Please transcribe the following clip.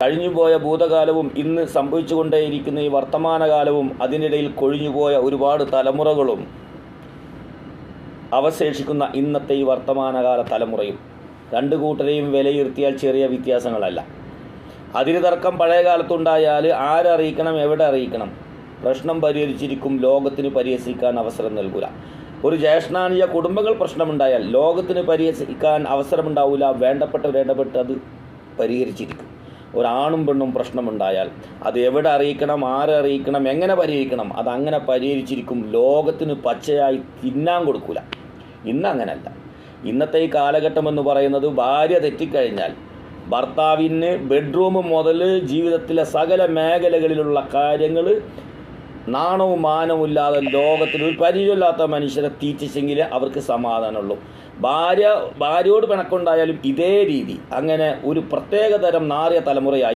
കഴിഞ്ഞുപോയ ഭൂതകാലവും ഇന്ന് സംഭവിച്ചുകൊണ്ടേയിരിക്കുന്ന ഈ വർത്തമാനകാലവും അതിനിടയിൽ കൊഴിഞ്ഞുപോയ ഒരുപാട് തലമുറകളും അവശേഷിക്കുന്ന ഇന്നത്തെ ഈ വർത്തമാനകാല തലമുറയും രണ്ട് കൂട്ടരെയും വിലയിരുത്തിയാൽ ചെറിയ വ്യത്യാസങ്ങളല്ല. അതിന് തർക്കം പഴയ കാലത്തുണ്ടായാൽ ആരറിയിക്കണം, എവിടെ അറിയിക്കണം, പ്രശ്നം പരിഹരിച്ചിരിക്കും, ലോകത്തിന് പരിഹസിക്കാൻ അവസരം നൽകില്ല. ഒരു ജ്യേഷ്ഠാനുജ കുടുംബങ്ങൾ പ്രശ്നമുണ്ടായാൽ ലോകത്തിന് പരിഹസിക്കാൻ അവസരമുണ്ടാവില്ല, വേണ്ടപ്പെട്ടവരിടപെട്ട് അത് പരിഹരിച്ചിരിക്കും. ഒരാണും പെണ്ണും പ്രശ്നമുണ്ടായാൽ അത് എവിടെ അറിയിക്കണം, ആരെ അറിയിക്കണം, എങ്ങനെ പരിഹരിക്കണം, അതങ്ങനെ പരിഹരിച്ചിരിക്കും, ലോകത്തിന് പച്ചയായി തിന്നാൻ കൊടുക്കില്ല. ഇന്നങ്ങനല്ല. ഇന്നത്തെ ഈ കാലഘട്ടം എന്ന് പറയുന്നത് ഭാര്യ തെറ്റിക്കഴിഞ്ഞാൽ ഭർത്താവിന് ബെഡ്റൂം മുതൽ ജീവിതത്തിലെ സകല മേഖലകളിലുള്ള കാര്യങ്ങൾ നാണവും മാനവും ഇല്ലാതെ ലോകത്തിൽ ഒരു പരിചയമില്ലാത്ത മനുഷ്യരെ തീറ്റിച്ചെങ്കിൽ അവർക്ക് സമാധാനമുള്ളൂ. ഭാര്യയോട് പിണക്കുണ്ടായാലും ഇതേ രീതി. അങ്ങനെ ഒരു പ്രത്യേകതരം നാറിയ തലമുറയായി